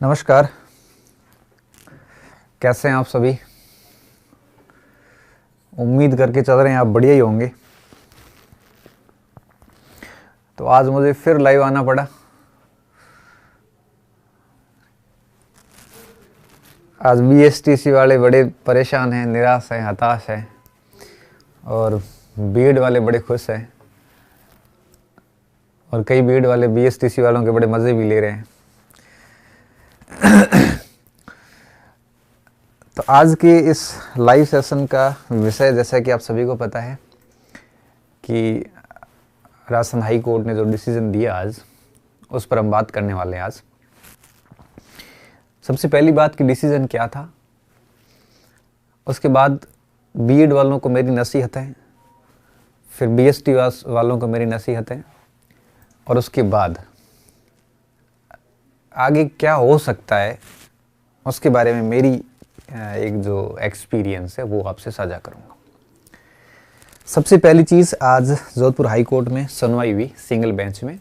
नमस्कार। कैसे हैं आप सभी? उम्मीद करके चल रहे हैं आप बढ़िया ही होंगे। तो आज मुझे फिर लाइव आना पड़ा। आज बीएसटीसी वाले बड़े परेशान हैं, निराश हैं, हताश हैं और बीएड वाले बड़े खुश हैं और कई बीएड वाले बीएसटीसी वालों के बड़े मज़े भी ले रहे हैं। तो आज के इस लाइव सेशन का विषय, जैसा कि आप सभी को पता है कि राजस्थान हाई कोर्ट ने जो डिसीजन दिया आज, उस पर हम बात करने वाले हैं आज। सबसे पहली बात कि डिसीजन क्या था, उसके बाद बीएड वालों को मेरी नसीहतें, फिर बीएसटी वालों को मेरी नसीहतें, और उसके बाद आगे क्या हो सकता है उसके बारे में मेरी एक जो एक्सपीरियंस है वो आपसे साझा करूंगा। सबसे पहली चीज़, आज जोधपुर हाई कोर्ट में सुनवाई हुई सिंगल बेंच में,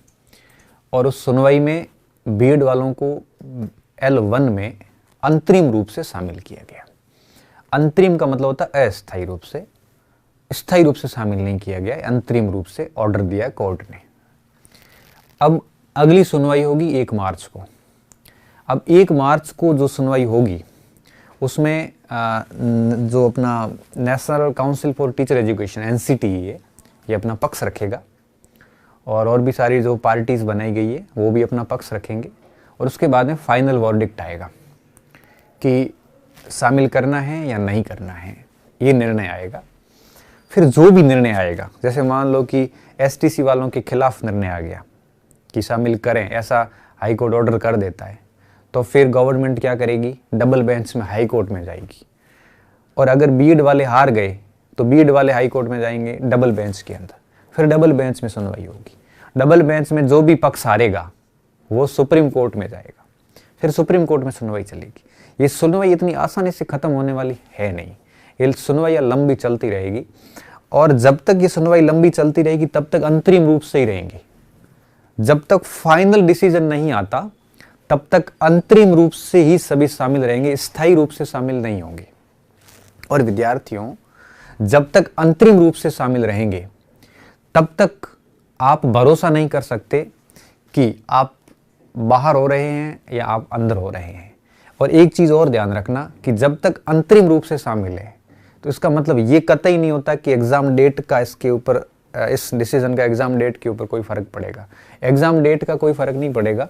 और उस सुनवाई में बीएड वालों को L1 में अंतरिम रूप से शामिल किया गया। अंतरिम का मतलब होता है अस्थायी रूप से, स्थायी रूप से शामिल नहीं किया गया, अंतरिम रूप से ऑर्डर दिया कोर्ट ने। अब अगली सुनवाई होगी 1 मार्च को। अब 1 मार्च को जो सुनवाई होगी उसमें जो अपना national council for teacher education NCTE है, ये अपना पक्ष रखेगा, और भी सारी जो पार्टीज बनाई गई है वो भी अपना पक्ष रखेंगे, और उसके बाद में फाइनल वर्डिक्ट आएगा कि शामिल करना है या नहीं करना है, ये निर्णय आएगा। फिर जो भी निर्णय आएगा, जैसे मान लो कि STC वालों के खिलाफ निर्णय आ गया कि शामिल करें, ऐसा हाई कोर्ट ऑर्डर कर देता है, तो फिर गवर्नमेंट क्या करेगी, डबल बेंच में हाई कोर्ट में जाएगी। और अगर बीएड वाले हार गए तो बीएड वाले हाई कोर्ट में जाएंगे डबल बेंच के अंदर, फिर डबल बेंच में सुनवाई होगी। डबल बेंच में जो भी पक्ष हारेगा वो सुप्रीम कोर्ट में जाएगा, फिर सुप्रीम कोर्ट में सुनवाई चलेगी। ये सुनवाई इतनी आसानी से ख़त्म होने वाली है नहीं, ये सुनवाई लंबी चलती रहेगी, और जब तक ये सुनवाई लंबी चलती रहेगी तब तक अंतरिम रूप से ही रहेंगी। जब तक फाइनल डिसीजन नहीं आता तब तक अंतरिम रूप से ही सभी शामिल रहेंगे, स्थायी रूप से शामिल नहीं होंगे। और विद्यार्थियों, जब तक अंतरिम रूप से शामिल रहेंगे तब तक आप भरोसा नहीं कर सकते कि आप बाहर हो रहे हैं या आप अंदर हो रहे हैं। और एक चीज़ और ध्यान रखना कि जब तक अंतरिम रूप से शामिल है तो इसका मतलब ये कतई नहीं होता कि एग्ज़ाम डेट का इसके ऊपर, इस डिसीजन का एग्ज़ाम डेट के ऊपर कोई फ़र्क पड़ेगा। एग्ज़ाम डेट का कोई फ़र्क नहीं पड़ेगा।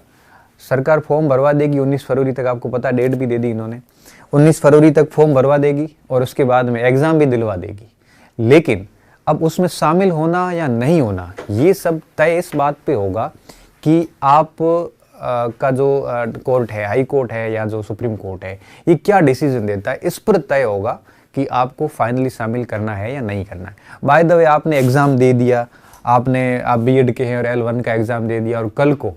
सरकार फॉर्म भरवा देगी 19 फरवरी तक, आपको पता, डेट भी दे दी इन्होंने, 19 फरवरी तक फॉर्म भरवा देगी और उसके बाद में एग्ज़ाम भी दिलवा देगी। लेकिन अब उसमें शामिल होना या नहीं होना, ये सब तय इस बात पे होगा कि आप का जो कोर्ट है, हाई कोर्ट है या जो सुप्रीम कोर्ट है, ये क्या डिसीजन देता है, इस पर तय होगा कि आपको फाइनली शामिल करना है या नहीं करना है। बाय द वे, आपने एग्ज़ाम दे दिया, आप बीएड के हैं और L1 का एग्ज़ाम दे दिया, और कल को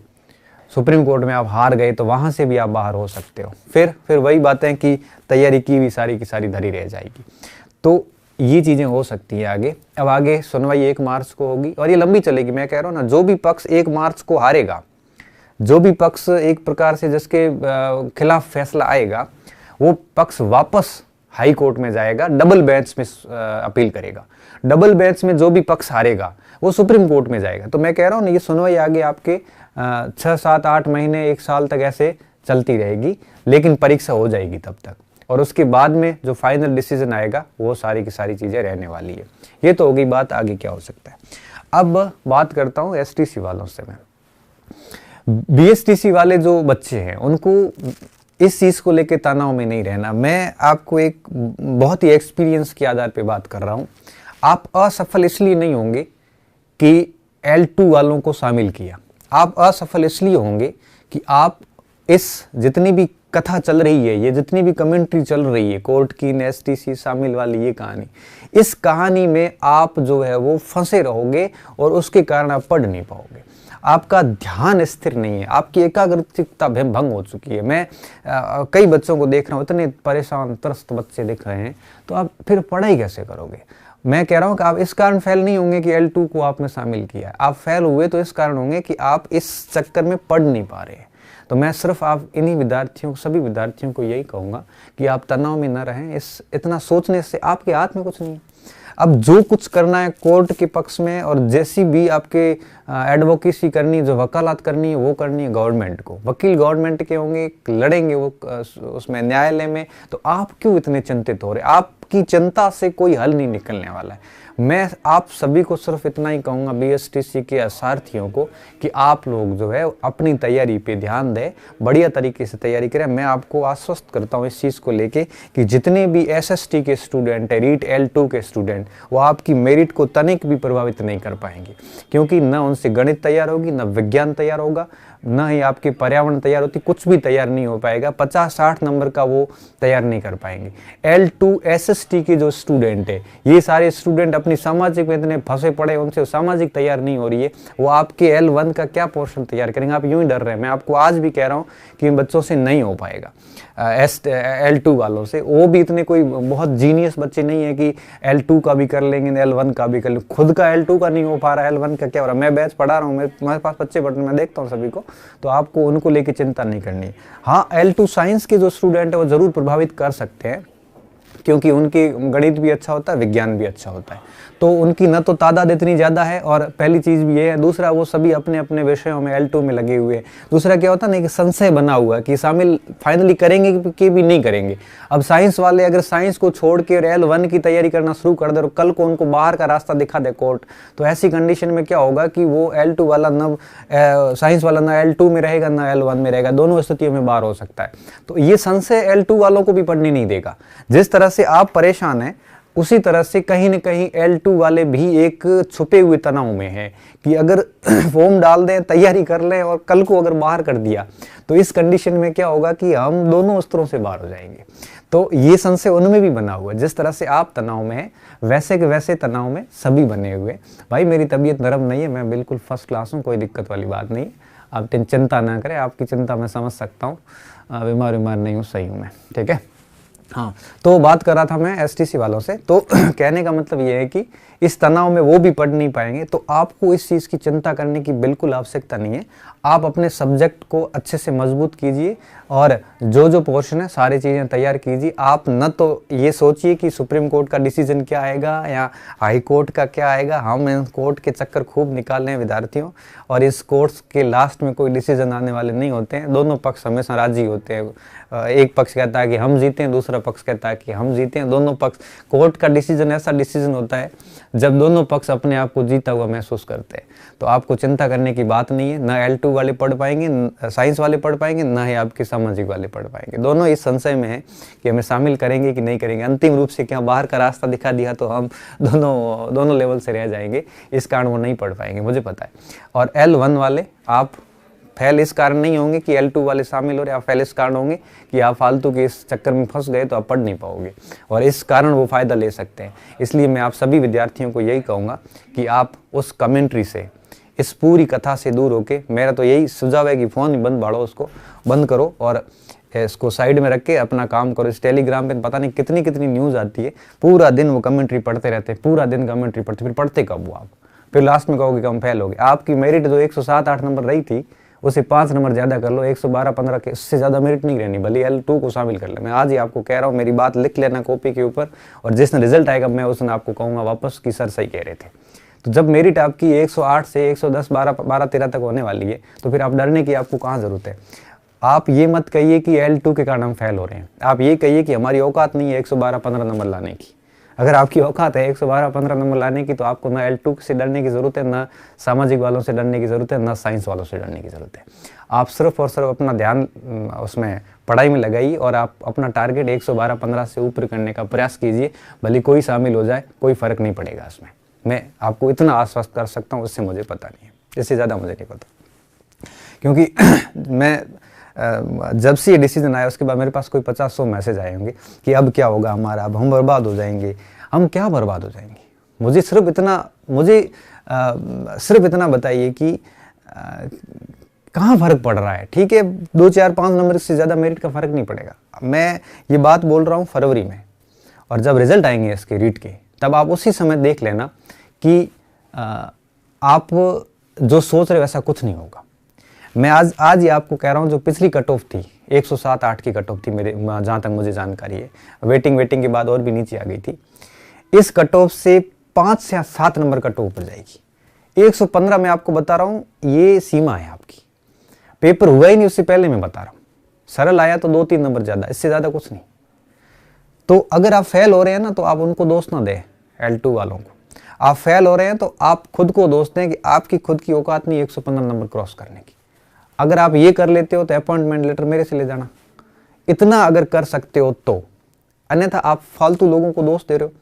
सुप्रीम कोर्ट में आप हार गए तो वहाँ से भी आप बाहर हो सकते हो। फिर वही बातें कि तैयारी की भी सारी की सारी धरी रह जाएगी। तो ये चीज़ें हो सकती हैं आगे। अब आगे सुनवाई 1 मार्च को होगी और ये लंबी चलेगी। मैं कह रहा हूँ ना, जो भी पक्ष 1 मार्च को हारेगा, जो भी पक्ष एक प्रकार से जिसके खिलाफ फैसला आएगा, वो पक्ष वापस हाई कोर्ट में जाएगा, डबल बेंच में अपील करेगा। डबल बेंच में जो भी पक्ष हारेगा वो सुप्रीम कोर्ट में जाएगा। तो मैं कह रहा हूँ ना, ये सुनवाई आगे आपके 6, 7, 8 महीने, 1 साल तक ऐसे चलती रहेगी, लेकिन परीक्षा हो जाएगी तब तक, और उसके बाद में जो फाइनल डिसीजन आएगा वो सारी की सारी चीज़ें रहने वाली है। ये तो हो गई बात, आगे क्या हो सकता है। अब बात करता हूँ STC वालों से। मैं BSTC वाले जो बच्चे हैं उनको इस चीज़ को लेके तनाव में नहीं रहना। मैं आपको एक बहुत ही एक्सपीरियंस के आधार पे बात कर रहा हूँ। आप असफल इसलिए नहीं होंगे कि L2 वालों को शामिल किया, आप असफल इसलिए होंगे कि आप इस जितनी भी कथा चल रही है, ये जितनी भी कमेंट्री चल रही है कोर्ट की, STC शामिल वाली ये कहानी, इस कहानी में आप जो है वो फंसे रहोगे और उसके कारण आप पढ़ नहीं पाओगे। आपका ध्यान स्थिर नहीं है, आपकी एकाग्रता भंग हो चुकी है। मैं कई बच्चों को देख रहा हूँ, इतने परेशान त्रस्त बच्चे दिख रहे हैं, तो आप फिर पढ़ाई कैसे करोगे। मैं कह रहा हूँ कि आप इस कारण फेल नहीं होंगे कि L2 को आपने शामिल किया है, आप फेल हुए तो इस कारण होंगे कि आप इस चक्कर में पढ़ नहीं पा रहे हैं। तो मैं सिर्फ आप इन्हीं विद्यार्थियों, सभी विद्यार्थियों को यही कहूँगा कि आप तनाव में न रहें। इतना सोचने से आपके हाथ में कुछ नहीं है। अब जो कुछ करना है कोर्ट के पक्ष में, और जैसी भी आपके एडवोकेसी करनी, जो वकालत करनी है वो करनी है गवर्नमेंट को। वकील गवर्नमेंट के होंगे, लड़ेंगे वो उसमें न्यायालय में। तो आप क्यों इतने चिंतित हो रहे? आपकी चिंता से कोई हल नहीं निकलने वाला है। मैं आप सभी को सिर्फ इतना ही कहूँगा, बीएसटीसी के असार्थियों को, कि आप लोग जो है अपनी तैयारी पे ध्यान दें, बढ़िया तरीके से तैयारी करें। मैं आपको आश्वस्त करता हूँ इस चीज़ को लेके कि जितने भी एसएसटी के स्टूडेंट है, रीट L2 के स्टूडेंट, वो आपकी मेरिट को तनिक भी प्रभावित नहीं कर पाएंगे, क्योंकि न उनसे गणित तैयार होगी, न विज्ञान तैयार होगा, न ही आपकी पर्यावरण तैयार होती, कुछ भी तैयार नहीं हो पाएगा। 50-60 नंबर का वो तैयार नहीं कर पाएंगे। L2 SST के जो स्टूडेंट है, ये सारे स्टूडेंट अपनी सामाजिक में इतने फंसे पड़े, उनसे सामाजिक तैयार नहीं हो रही है, वो आपके L1 का क्या पोर्शन तैयार करेंगे? आप यूं ही डर रहे हैं। मैं आपको आज भी कह रहा हूँ कि बच्चों से नहीं हो पाएगा, L2 वालों से। वो भी इतने कोई बहुत जीनियस बच्चे नहीं है कि L2 का भी कर लेंगे, L1 का भी कर लेंगे। खुद का L2 का नहीं हो पा रहा, L1 का क्या हो रहा है? मैं बैच पढ़ा रहा हूँ, मेरे पास बच्चे पढ़, मैं देखता हूँ सभी को, तो आपको उनको लेके चिंता नहीं करनी है। हाँ, L2 साइंस के जो स्टूडेंट है वो जरूर प्रभावित कर सकते हैं, क्योंकि उनकी गणित भी अच्छा होता है, विज्ञान भी अच्छा होता है, तो उनकी न तो तादाद इतनी ज़्यादा है, और पहली चीज़ भी ये है। दूसरा, वो सभी अपने अपने विषयों में L2 में लगे हुए हैं। दूसरा क्या होता है ना, कि संशय बना हुआ है कि शामिल फाइनली करेंगे कि भी नहीं करेंगे। अब साइंस वाले अगर साइंस को छोड़ के L1 की तैयारी करना शुरू कर दे और कल को उनको बाहर का रास्ता दिखा दे कोर्ट, तो ऐसी कंडीशन में क्या होगा कि वो L2 वाला न साइंस वाला ना L2 में रहेगा, ना L1 में रहेगा, दोनों स्थितियों में बाहर हो सकता है। तो ये संशय L2 वालों को भी पढ़ने नहीं देगा। जिस तरह से आप परेशान हैं, उसी तरह से कहीं न कहीं L2 वाले भी एक छुपे हुए तनाव में है कि अगर फॉर्म डाल दें, तैयारी कर लें और कल को अगर बाहर कर दिया, तो इस कंडीशन में क्या होगा कि हम दोनों स्तरों से बाहर हो जाएंगे। तो ये संशय उनमें भी बना हुआ है। जिस तरह से आप तनाव में हैं, वैसे के वैसे तनाव में सभी बने हुए। भाई, मेरी तबीयत नरम नहीं है, मैं बिल्कुल फर्स्ट क्लास हूँ, कोई दिक्कत वाली बात नहीं। आप चिंता ना करें, आपकी चिंता मैं समझ सकता हूँ, बीमार नहीं हूँ, सही हूँ मैं, ठीक है। हाँ, तो बात कर रहा था मैं एसटीसी वालों से। तो कहने का मतलब ये है कि इस तनाव में वो भी पढ़ नहीं पाएंगे, तो आपको इस चीज़ की चिंता करने की बिल्कुल आवश्यकता नहीं है। आप अपने सब्जेक्ट को अच्छे से मजबूत कीजिए और जो जो पोर्शन है सारी चीज़ें तैयार कीजिए। आप न तो ये सोचिए कि सुप्रीम कोर्ट का डिसीजन क्या आएगा या हाई कोर्ट का क्या आएगा। हम इन कोर्ट के चक्कर खूब निकाल रहे हैं विद्यार्थियों, और इस कोर्स के लास्ट में कोई डिसीजन आने वाले नहीं होते हैं। दोनों पक्ष हमेशा राजी होते हैं। एक पक्ष कहता है कि हम जीते हैं, दूसरा पक्ष कहता है कि हम जीते हैं। दोनों पक्ष, कोर्ट का डिसीजन ऐसा डिसीजन होता है जब दोनों पक्ष अपने आप को जीता हुआ महसूस करते हैं। तो आपको चिंता करने की बात नहीं है। ना L2 वाले पढ़ पाएंगे, साइंस वाले पढ़ पाएंगे, ना ही आपके सामाजिक वाले पढ़ पाएंगे। दोनों इस संशय में है कि हमें शामिल करेंगे कि नहीं करेंगे। अंतिम रूप से क्या बाहर का रास्ता दिखा दिया तो हम दोनों लेवल से रह जाएंगे, इस कारण वो नहीं पढ़ पाएंगे, मुझे पता है। और L1 वाले आप फेल इस कारण नहीं होंगे कि L2 वाले शामिल हो रहे, आप फेल इस कारण होंगे कि आप फालतू के इस चक्कर में फंस गए तो आप पढ़ नहीं पाओगे, और इस कारण वो फ़ायदा ले सकते हैं। इसलिए मैं आप सभी विद्यार्थियों को यही कहूँगा कि आप उस कमेंट्री से, इस पूरी कथा से दूर होके, मेरा तो यही सुझाव है कि फ़ोन ही बंद बाड़ो, उसको बंद करो और इसको साइड में रख के अपना काम करो। इस टेलीग्राम पे पता नहीं कितनी कितनी न्यूज़ आती है, पूरा दिन वो कमेंट्री पढ़ते रहते हैं, पूरा दिन कमेंट्री पढ़ते, फिर पढ़ते कब वो आप? फिर लास्ट में कहोगे कि हम फेल हो गए। आपकी मेरिट जो 107-8 नंबर रही थी, उसे 5 नंबर ज़्यादा कर लो, 112-15 के, उससे ज़्यादा मेरिट नहीं रहनी, भले L2 को शामिल कर ले। मैं आज ही आपको कह रहा हूँ, मेरी बात लिख लेना कॉपी के ऊपर, और जिस दिन रिजल्ट आएगा मैं उस दिन आपको कहूँगा वापस कि सर सही कह रहे थे। तो जब मेरिट आपकी 108 से 110, 12-13 तक होने वाली है, तो फिर आप डरने की आपको कहाँ ज़रूरत है। आप ये मत कहिए कि L2 के कारण हम फेल हो रहे हैं, आप ये कहिए कि हमारी औकात नहीं है 112-15 नंबर लाने की। अगर आपकी औकात है 112-15 नंबर लाने की, तो आपको ना L2 से डरने की ज़रूरत है, ना सामाजिक वालों से डरने की ज़रूरत है, ना साइंस वालों से डरने की ज़रूरत है। आप सिर्फ और सिर्फ अपना ध्यान उसमें पढ़ाई में लगाइए, और आप अपना टारगेट 112-15 से ऊपर करने का प्रयास कीजिए। भले कोई शामिल हो जाए, कोई फ़र्क नहीं पड़ेगा इसमें। मैं आपको इतना आश्वस्त कर सकता हूँ, उससे मुझे पता नहीं है, इससे ज़्यादा मुझे नहीं पता। क्योंकि मैं जब से ये डिसीजन आया उसके बाद मेरे पास कोई 50-100 मैसेज आए होंगे कि अब क्या होगा हमारा, अब हम बर्बाद हो जाएंगे। हम क्या बर्बाद हो जाएंगे? मुझे सिर्फ इतना बताइए कि कहाँ फ़र्क पड़ रहा है। ठीक है, 2, 4, 5 नंबर से ज़्यादा मेरिट का फ़र्क नहीं पड़ेगा। मैं ये बात बोल रहा हूँ फरवरी में, और जब रिजल्ट आएंगे इसके रीट के, तब आप उसी समय देख लेना कि आप जो सोच रहे वैसा कुछ नहीं होगा। मैं आज ही आपको कह रहा हूँ, जो पिछली कट ऑफ थी 107-8 की कट ऑफ थी मेरे, जहाँ तक मुझे जानकारी है, वेटिंग के बाद और भी नीचे आ गई थी। इस कट ऑफ से 5 या 7 नंबर कट ऑफ ऊपर जाएगी। 115 मैं आपको बता रहा हूँ, ये सीमा है आपकी। पेपर हुआ ही नहीं उससे पहले मैं बता रहा हूँ, सरल आया तो 2-3 नंबर ज़्यादा, इससे ज़्यादा कुछ नहीं। तो अगर आप फेल हो रहे हैं ना, तो आप उनको दोष ना दें, L2 वालों को। आप फेल हो रहे हैं तो आप खुद को दोष दें कि आपकी खुद की औकात नहीं 115 नंबर क्रॉस करने की। अगर आप ये कर लेते हो तो अपॉइंटमेंट लेटर मेरे से ले जाना, इतना अगर कर सकते हो तो। अन्यथा आप फालतू लोगों को दोष दे रहे हो,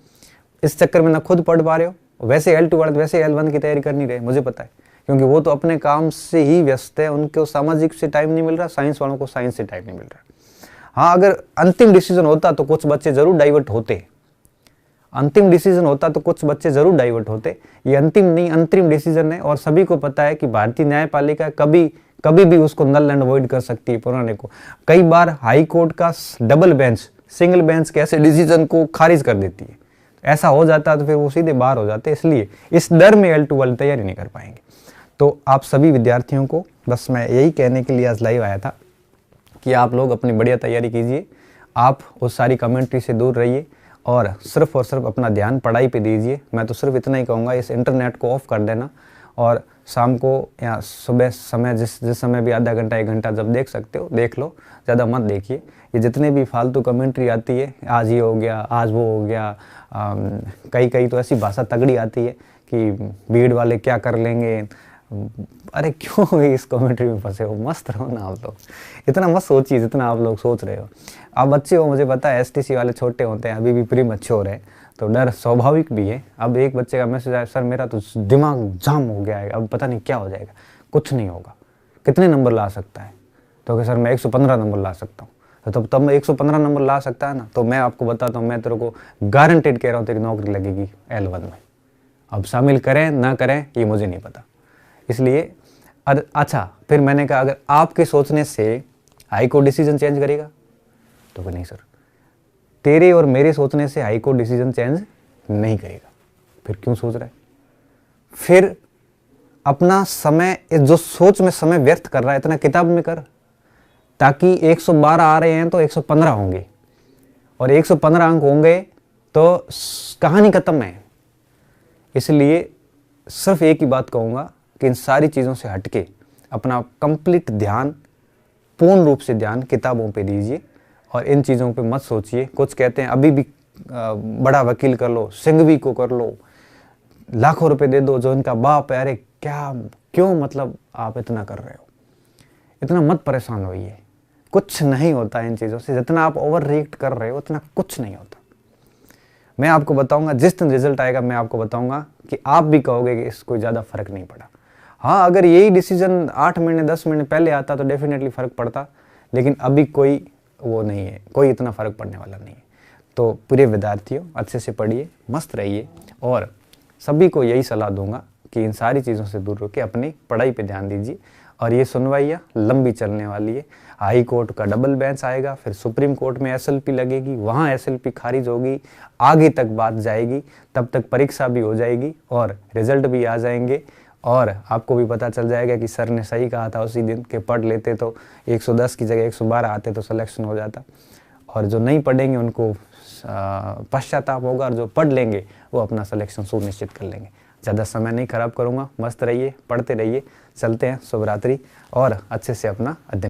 इस चक्कर में ना खुद पढ़ पा रहे हो। वैसे L2 वाले वैसे L1 की तैयारी कर नहीं रहे, मुझे पता है, क्योंकि वो तो अपने काम से ही व्यस्त है, उनको सामाजिक से टाइम नहीं मिल रहा, साइंस वालों को साइंस से टाइम नहीं मिल रहा। हाँ, अगर अंतिम डिसीजन होता तो कुछ बच्चे जरूर डाइवर्ट होते, अंतिम डिसीजन होता तो कुछ बच्चे जरूर डाइवर्ट होते। ये अंतिम नहीं, अंतरिम डिसीजन है, और सभी को पता है कि भारतीय न्यायपालिका कभी भी उसको नल एंड वॉइड कर सकती है, पुराने को। कई बार हाई कोर्ट का डबल बेंच, सिंगल बेंच के ऐसे डिसीजन को खारिज कर देती है। ऐसा हो जाता है तो फिर वो सीधे बाहर हो जाते हैं, इसलिए इस डर में L2 वाले तैयारी नहीं कर पाएंगे। तो आप सभी विद्यार्थियों को बस मैं यही कहने के लिए आज लाइव आया था कि आप लोग अपनी बढ़िया तैयारी कीजिए, आप उस सारी कमेंट्री से दूर रहिए और सिर्फ अपना ध्यान पढ़ाई पे दीजिए। मैं तो सिर्फ इतना ही कहूँगा, इस इंटरनेट को ऑफ कर देना, और शाम को या सुबह समय जिस समय भी आधा घंटा 1 घंटा जब देख सकते हो देख लो, ज़्यादा मत देखिए। ये जितने भी फालतू कमेंट्री आती है, आज ये हो गया, आज वो हो गया, कई तो ऐसी भाषा तगड़ी आती है कि भीड़ वाले क्या कर लेंगे। अरे क्यों इस कमेंट्री में फंसे हो, मस्त रहो ना आप लोग, इतना मत सोचिए जितना आप लोग सोच रहे हो। आप बच्चे हो, मुझे पता है, STC वाले छोटे होते हैं, अभी भी प्री मैच्योर है, तो डर स्वाभाविक भी है। अब एक बच्चे का मैसेज आया, सर मेरा तो दिमाग जाम हो गया है, अब पता नहीं क्या हो जाएगा। कुछ नहीं होगा। कितने नंबर ला सकता है? तो सर मैं 115 नंबर ला सकता हूँ। तो तब मैं 115 नंबर ला सकता है ना, तो मैं आपको बताता हूँ, मैं तेरे को गारंटेड कह रहा हूँ, तेरी नौकरी लगेगी L1 में। अब शामिल करें ना करें ये मुझे नहीं पता, इसलिए अच्छा। फिर मैंने कहा, अगर आपके सोचने से हाई कोर्ट डिसीजन चेंज करेगा, तो नहीं सर, तेरे और मेरे सोचने से हाई कोर्ट डिसीजन चेंज नहीं करेगा। फिर क्यों सोच रहा है? फिर अपना समय, जो सोच में समय व्यर्थ कर रहा है, इतना किताब में कर, ताकि 112 आ रहे हैं तो 115 होंगे, और 115 अंक होंगे तो कहानी खत्म है। इसलिए सिर्फ एक ही बात कहूँगा कि इन सारी चीज़ों से हटके अपना कंप्लीट ध्यान, पूर्ण रूप से ध्यान किताबों पे दीजिए, और इन चीज़ों पे मत सोचिए। कुछ कहते हैं अभी भी बड़ा वकील कर लो, सिंघवी को कर लो, लाखों रुपए दे दो जो इनका बाप है। अरे क्या, क्यों, मतलब आप इतना कर रहे हो? इतना मत परेशान होइए, कुछ नहीं होता इन चीज़ों से। जितना आप ओवर रिएक्ट कर रहे हो उतना कुछ नहीं होता। मैं आपको बताऊंगा, जिस दिन रिजल्ट आएगा मैं आपको बताऊंगा कि आप भी कहोगे कि इसको ज़्यादा फर्क नहीं पड़ा। हाँ, अगर यही डिसीजन 8 महीने 10 महीने पहले आता तो डेफिनेटली फ़र्क पड़ता, लेकिन अभी कोई वो नहीं है, कोई इतना फ़र्क पड़ने वाला नहीं है। तो पूरे विद्यार्थियों अच्छे से पढ़िए, मस्त रहिए, और सभी को यही सलाह दूंगा कि इन सारी चीज़ों से दूर होकर अपनी पढ़ाई पे ध्यान दीजिए। और ये सुनवाइयाँ लंबी चलने वाली है। हाई कोर्ट का डबल बेंच आएगा, फिर सुप्रीम कोर्ट में SLP लगेगी, वहाँ SLP खारिज होगी, आगे तक बात जाएगी, तब तक परीक्षा भी हो जाएगी और रिजल्ट भी आ जाएंगे, और आपको भी पता चल जाएगा कि सर ने सही कहा था उसी दिन के पढ़ लेते तो 110 की जगह 112 आते तो सिलेक्शन हो जाता। और जो नहीं पढ़ेंगे उनको पश्चाताप होगा, और जो पढ़ लेंगे वो अपना सिलेक्शन सुनिश्चित कर लेंगे। ज़्यादा समय नहीं खराब करूँगा, मस्त रहिए, पढ़ते रहिए। चलते हैं, शुभ रात्रि, और अच्छे से अपना अध्ययन